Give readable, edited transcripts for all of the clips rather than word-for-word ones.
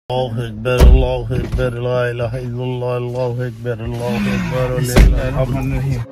الله أكبر الله أكبر لا إله إلا الله الله أكبر الله أكبر ولله الحمد.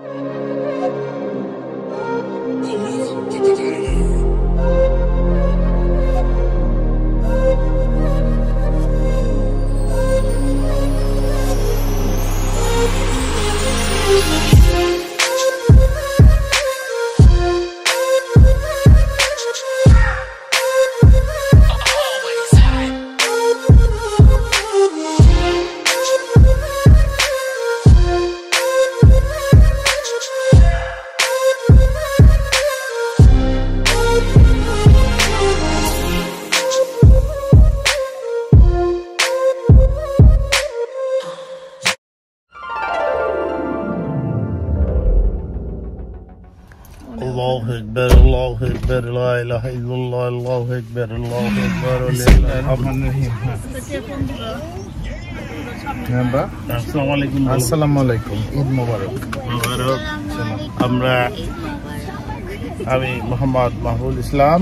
الله أكبر الله أكبر لا إله إلا الله الله أكبر الله أكبر ولله الحمد. আসসালামু আলাইকুম ঈদ মোবারক। আমি মোহাম্মদ মাহবুল ইসলাম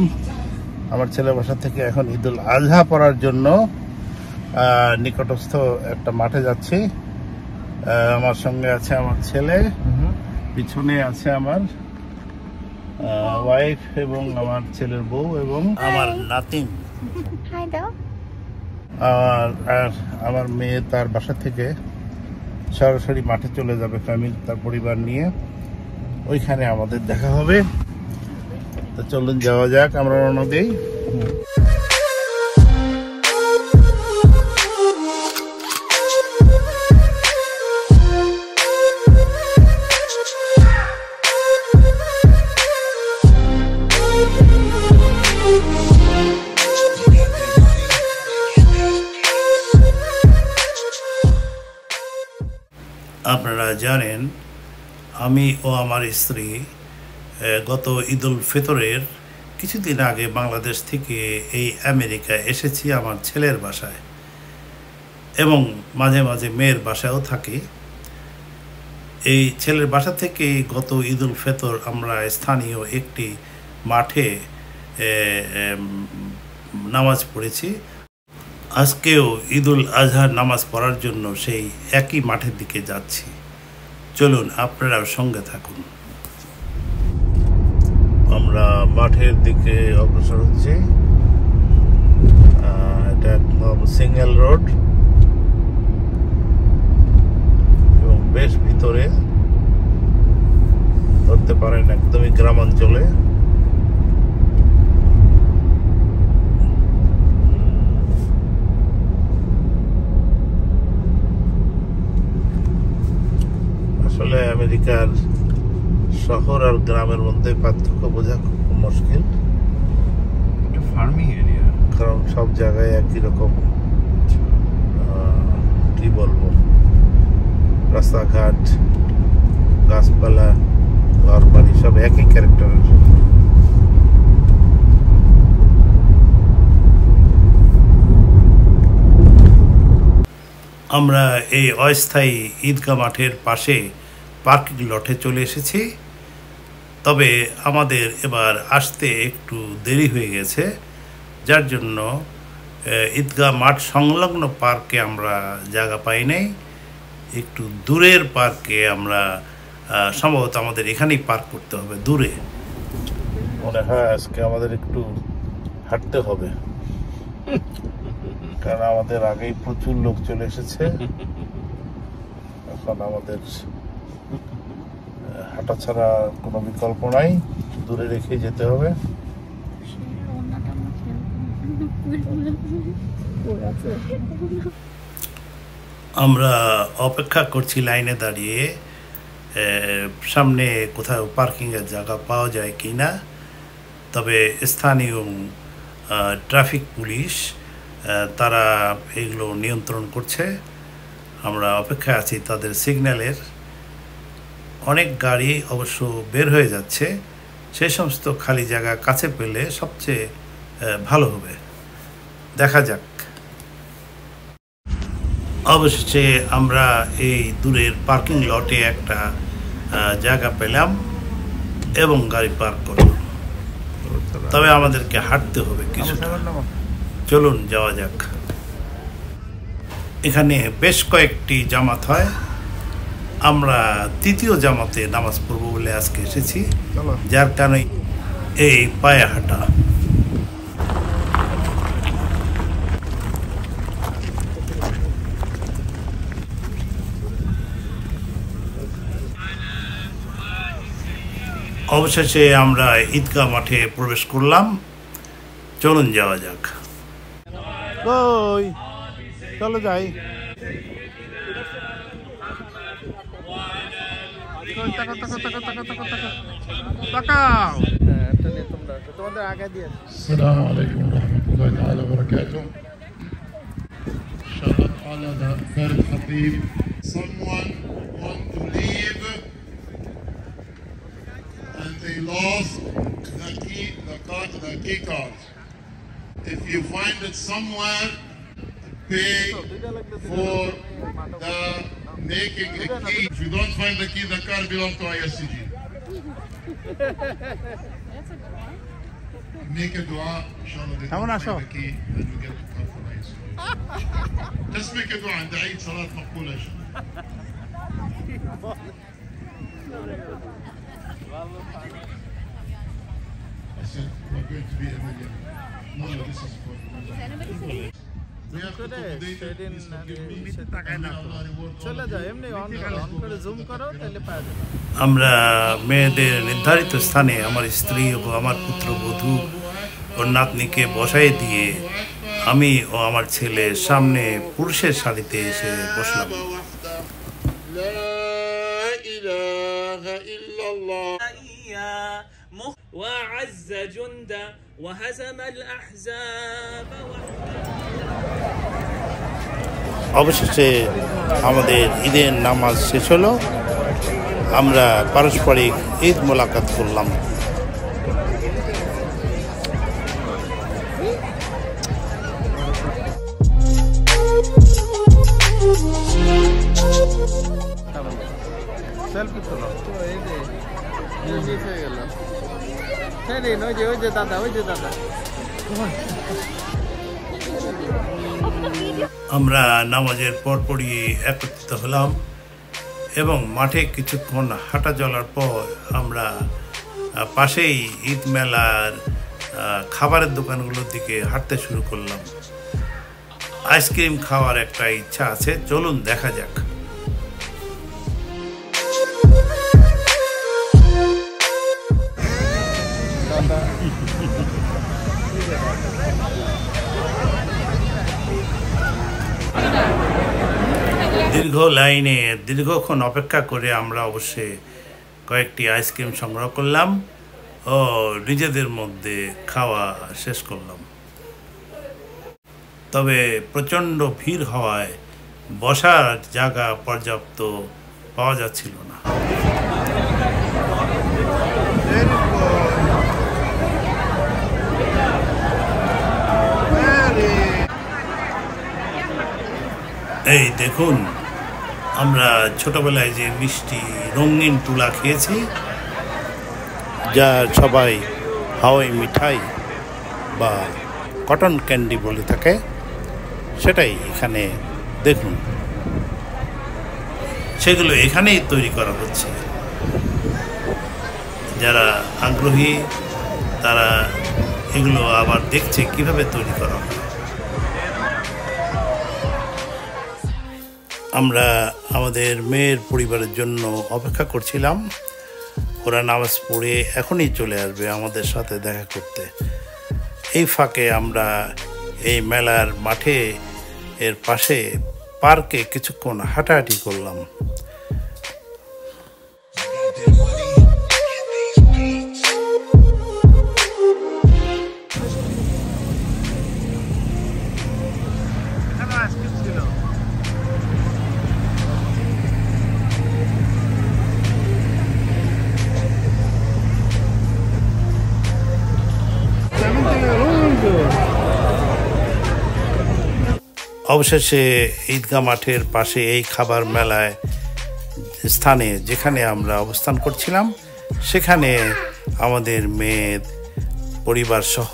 আমার ছেলের বাসা থেকে এখন ঈদুল আজহা পড়ার জন্য নিকটস্থ একটা মাঠে যাচ্ছি। আমার সঙ্গে আছে আমার ছেলে, পিছনে আছে আমার ওয়াইফ এবং আমার ছেলের বউ এবং আমার নাতিন। আর আমার মেয়ে তার বাসা থেকে সরাসরি মাঠে চলে যাবে ফ্যামিলি, তার পরিবার নিয়ে। ওইখানে আমাদের দেখা হবে। তো চলুন যাওয়া যাক, আমরা রওনা দেই। আপনারা জানেন আমি ও আমার স্ত্রী গত ঈদুল ফিতরের কিছুদিন আগে বাংলাদেশ থেকে এই আমেরিকায় এসেছি আমার ছেলের বাসায়, এবং মাঝে মাঝে মেয়ের বাসায়ও থাকি। এই ছেলের বাসা থেকে গত ঈদুল ফিতর আমরা স্থানীয় একটি মাঠে নামাজ পড়েছি। আজকেও ঈদুল আজহার নামাজ পড়ার জন্য সেই একই মাঠের দিকে যাচ্ছি। চলুন আপনারাও সঙ্গে থাকুন। আমরা মাঠের দিকে অগ্রসর হচ্ছি। এটা একদম সিঙ্গেল রোড এবং বেশ ভিতরে, ধরতে পারেন একদমই গ্রামাঞ্চলে। আসলে আমেরিকার শহর আর গ্রামের মধ্যে পার্থক্য বোঝা খুব মুশকিল, ফার্মিং এরিয়া, কারণ সব জায়গায় একই রকম কি বলবো, রাস্তাঘাট, গাছপালা, ঘর বাড়ি সব একই ক্যারেক্টারের। আমরা এই অস্থায়ী ঈদগাহ মাঠের পাশে পার্কিং লটে চলে এসেছি। তবে আমাদের এবার আসতে একটু দেরি হয়ে গেছে, যার জন্য ঈদগাহ মাঠ সংলগ্ন পার্কে আমরা জায়গা পাই নাই। একটু দূরের পার্কে আমরা সম্ভবত আমাদের এখানেই পার্ক করতে হবে, দূরে মনে হয়। আজকে আমাদের একটু হাঁটতে হবে, কারণ আমাদের আগেই প্রচুর লোক চলে এসেছে। এখন আমাদের হাঁটা ছাড়া কোনো বিকল্প নাই, দূরে রেখে যেতে হবে। আমরা অপেক্ষা করছি লাইনে দাঁড়িয়ে, সামনে কোথাও পার্কিংয়ের জায়গা পাওয়া যায় কি না। তবে স্থানীয় ট্রাফিক পুলিশ তারা এগুলো নিয়ন্ত্রণ করছে। আমরা অপেক্ষায় আছি তাদের সিগন্যালের। অনেক গাড়ি অবশ্য বের হয়ে যাচ্ছে, সেই সমস্ত খালি জায়গা কাছে পেলে সবচেয়ে ভালো হবে। দেখা যাক। অবশেষে আমরা এই দূরের পার্কিং লটে একটা জায়গা পেলাম এবং গাড়ি পার্ক করলাম। তবে আমাদেরকে হাঁটতে হবে কিছুটা। চলুন যাওয়া যাক। এখানে বেশ কয়েকটি জামাত হয়। আমরা তৃতীয় জামাতে নামাজ পড়ব বলে আজকে এসেছি, যার কারণে এই পায়ে হাঁটা। অবশেষে আমরা ঈদগাহ মাঠে প্রবেশ করলাম। চলুন যাওয়া যাক। চলো যাই। السلام عليكم ورحمة الله تعالى وبركاته. شرط على دار الخطيب. Someone want to leave and they lost the key card. If you find it somewhere, pay for the making a key. If you don't find the key, the car belongs to ISCG. Make a dua, inshallah, they don't find the key and you get the car from ISCG. Just make a dua عند عيد صلاة مقبولة. I said we're going to be a million. No, this is for we have to আমরা মেয়েদের নির্ধারিত স্থানে আমার স্ত্রী ও আমার পুত্রবধূ ও নাতনিকে বসাই দিয়ে আমি ও আমার ছেলে সামনে পুরুষের সারিতে এসে বসলাম। وعز جندا وهزم الأحزاب অবশেষে আমাদের ঈদের নামাজ শেষ হলো। আমরা পারস্পরিক ঈদ মোলাকাত করলাম। আমরা নামাজের পরপরই একত্রিত হলাম এবং মাঠে কিছুক্ষণ হাঁটা চলার পর আমরা পাশেই ঈদ মেলার খাবারের দোকানগুলোর দিকে হাঁটতে শুরু করলাম। আইসক্রিম খাওয়ার একটা ইচ্ছা আছে, চলুন দেখা যাক। দীর্ঘ লাইনে দীর্ঘক্ষণ অপেক্ষা করে আমরা অবশ্যই কয়েকটি আইসক্রিম সংগ্রহ করলাম ও নিজেদের মধ্যে খাওয়া শেষ করলাম। তবে প্রচণ্ড ভিড় হওয়ায় বসার জায়গা পর্যাপ্ত পাওয়া যাচ্ছিল না। এই দেখুন, আমরা ছোটবেলায় যে মিষ্টি রঙিন তুলা খেয়েছি, যা সবাই হাওয়াই মিঠাই বা কটন ক্যান্ডি বলে থাকে, সেটাই এখানে দেখুন। সেগুলো এখানেই তৈরি করা হচ্ছে। যারা আগ্রহী তারা এগুলো আবার দেখছে কিভাবে তৈরি করা হয়। আমরা আমাদের মেয়ের পরিবারের জন্য অপেক্ষা করছিলাম। ওরা নামাজ পড়ে এখনই চলে আসবে আমাদের সাথে দেখা করতে। এই ফাঁকে আমরা এই মেলার মাঠে এর পাশে পার্কে কিছুক্ষণ হাঁটাহাঁটি করলাম। অবশেষে ঈদগাহ মাঠের পাশে এই খাবার মেলায় স্থানে যেখানে আমরা অবস্থান করছিলাম, সেখানে আমাদের মেয়ের পরিবার সহ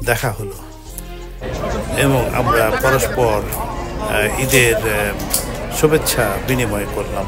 দেখা হলো এবং আমরা পরস্পর ঈদের শুভেচ্ছা বিনিময় করলাম।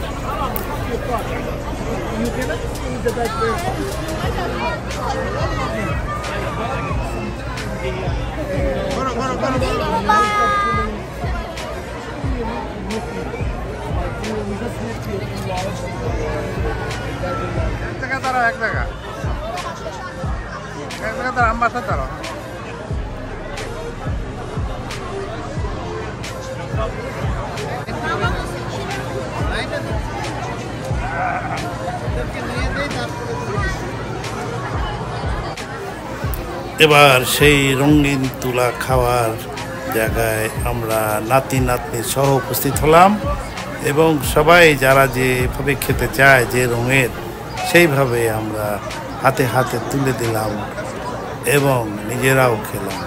এবার সেই রঙিন তুলা খাওয়ার জায়গায় আমরা নাতি নাতনি সহ উপস্থিত হলাম এবং সবাই যারা যেভাবে খেতে চায় যে রঙের সেইভাবে আমরা হাতে হাতে তুলে দিলাম এবং নিজেরাও খেলাম।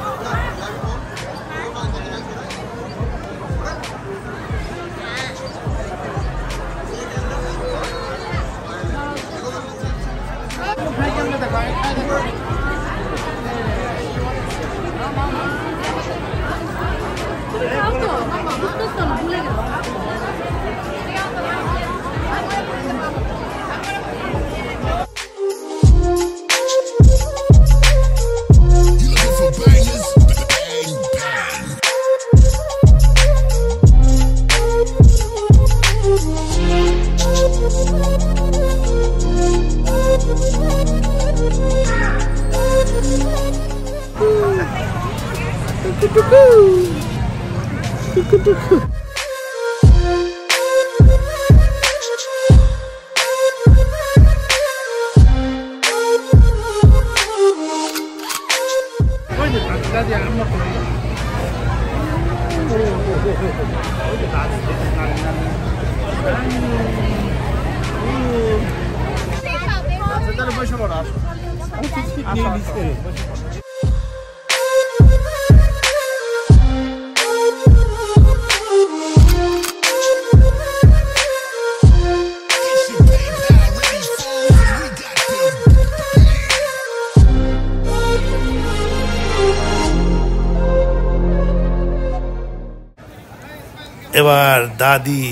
এবার দাদি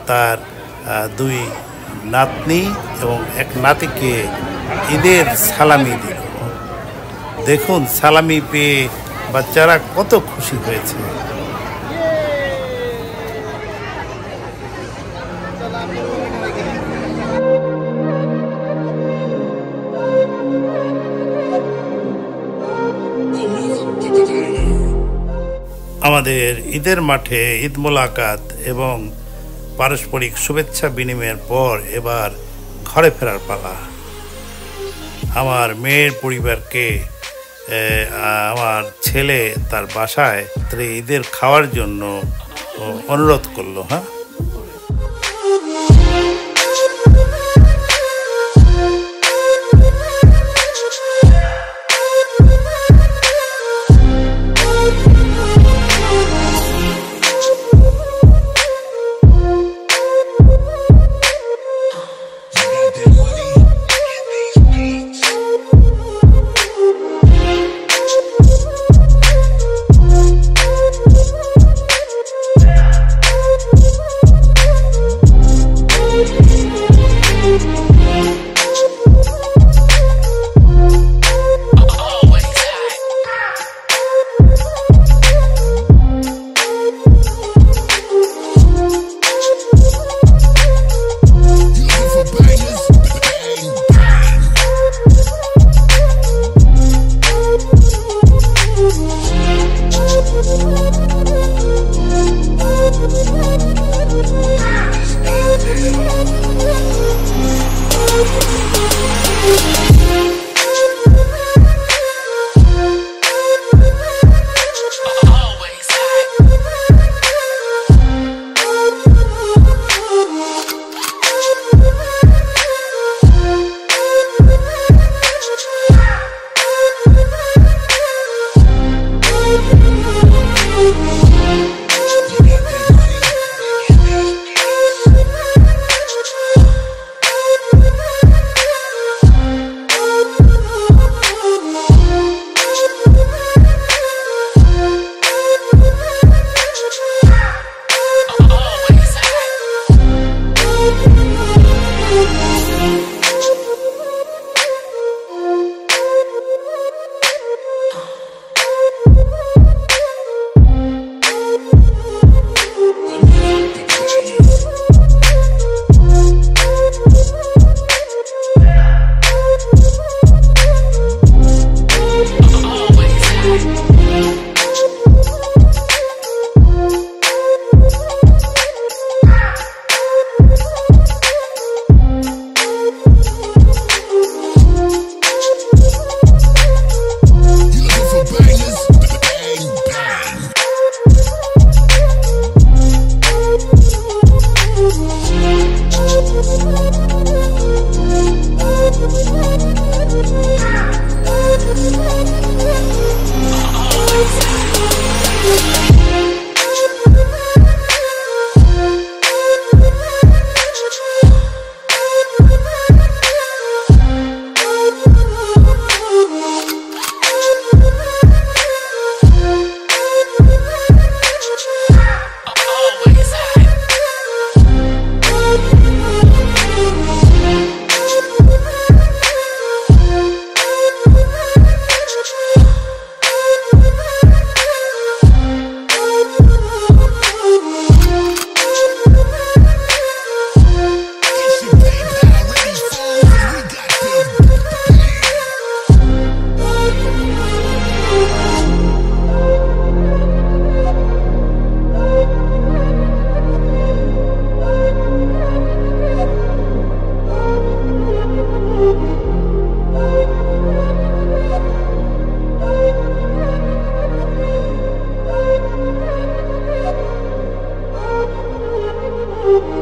তার দুই নাতনি এবং এক নাতিকে ঈদের সালামি দিল। দেখুন সালামি পেয়ে বাচ্চারা কত খুশি হয়েছে। আমাদের ঈদের মাঠে ঈদ মোলাকাত এবং পারস্পরিক শুভেচ্ছা বিনিময়ের পর এবার ঘরে ফেরার পালা। আমার মেয়ের পরিবারকে আমার ছেলে তার বাসায় ঈদের খাওয়ার জন্য অনুরোধ করলো। হ্যাঁ, you.